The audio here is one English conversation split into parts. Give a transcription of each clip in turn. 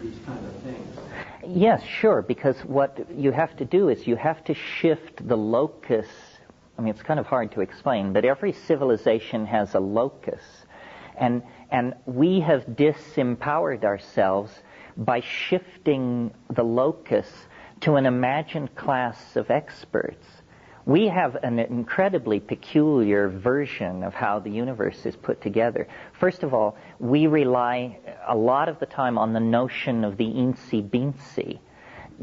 these kind of things. Yes, sure, because what you have to do is you have to shift the locus. I mean, it's kind of hard to explain, but every civilization has a locus. And we have disempowered ourselves by shifting the locus to an imagined class of experts. We have an incredibly peculiar version of how the universe is put together. First of all, we rely a lot of the time on the notion of the eensy-beensy.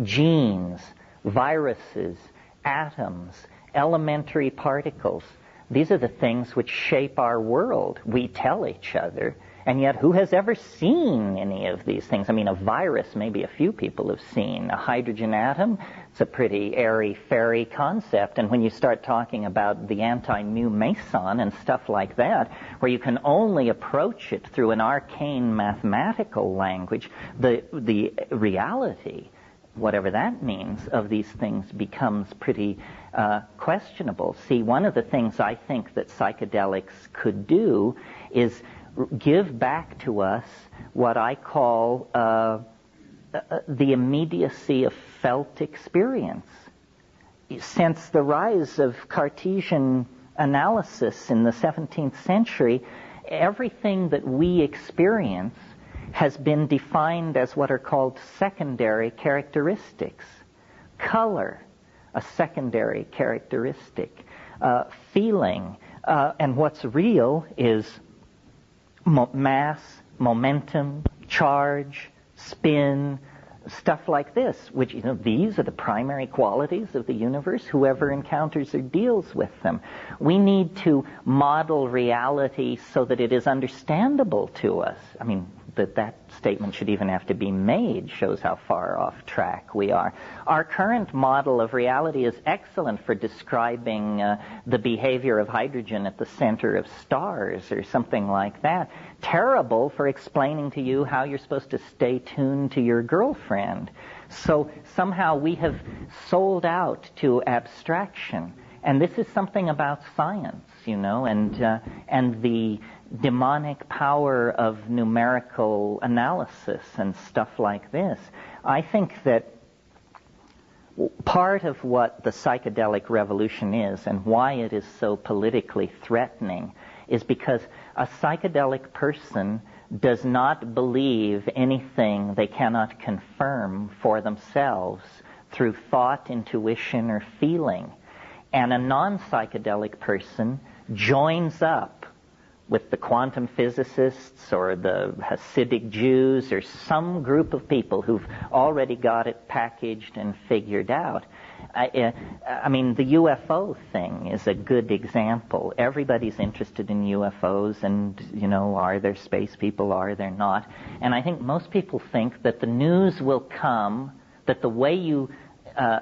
Genes, viruses, atoms, elementary particles. These are the things which shape our world. We tell each other. And yet, who has ever seen any of these things? I mean, a virus, maybe a few people have seen. A hydrogen atom, it's a pretty airy-fairy concept. And when you start talking about the anti-mu meson and stuff like that, where you can only approach it through an arcane mathematical language, the reality, whatever that means, of these things becomes pretty questionable. See, one of the things I think that psychedelics could do is give back to us what I call the immediacy of felt experience. Since the rise of Cartesian analysis in the 17th century, everything that we experience has been defined as what are called secondary characteristics. Color, a secondary characteristic. Feeling, and what's real is mass, momentum, charge, spin, stuff like this, which, these are the primary qualities of the universe. Whoever encounters or deals with them. We need to model reality so that it is understandable to us. I mean, that statement should even have to be made shows how far off track we are. Our current model of reality is excellent for describing the behavior of hydrogen at the center of stars or something like that. Terrible for explaining to you how you're supposed to stay tuned to your girlfriend. So somehow we have sold out to abstraction. And this is something about science, and the demonic power of numerical analysis and stuff like this. I think that part of what the psychedelic revolution is and why it is so politically threatening is because a psychedelic person does not believe anything they cannot confirm for themselves through thought, intuition, or feeling. And a non-psychedelic person joins up with the quantum physicists or the Hasidic Jews or some group of people who've already got it packaged and figured out. I mean, the UFO thing is a good example. Everybody's interested in UFOs and, are there space people, are there not? And I think most people think that the news will come, that the way you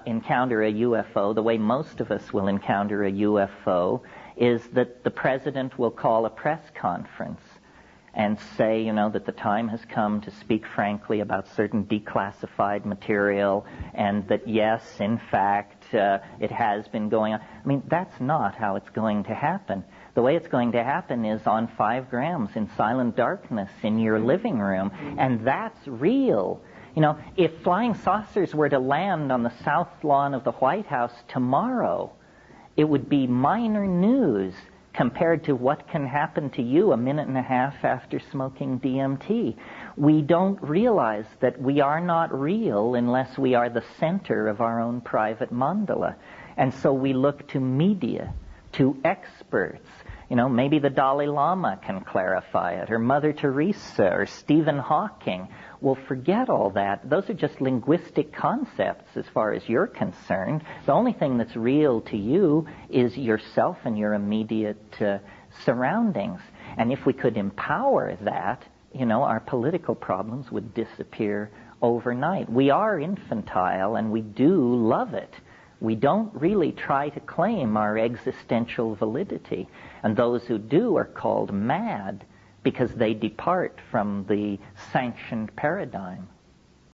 encounter a UFO, the way most of us will encounter a UFO, is that the president will call a press conference and say, that the time has come to speak frankly about certain declassified material and that, yes, in fact, it has been going on. I mean, that's not how it's going to happen. The way it's going to happen is on 5 grams in silent darkness in your living room, and that's real. If flying saucers were to land on the south lawn of the White House tomorrow, it would be minor news compared to what can happen to you a minute and a half after smoking DMT. We don't realize that we are not real unless we are the center of our own private mandala. And so we look to media, to experts. Maybe the Dalai Lama can clarify it, or Mother Teresa, or Stephen Hawking. Well, forget all that. Those are just linguistic concepts as far as you're concerned. The only thing that's real to you is yourself and your immediate surroundings. And if we could empower that, our political problems would disappear overnight. We are infantile, and we do love it. We don't really try to claim our existential validity. And those who do are called mad because they depart from the sanctioned paradigm.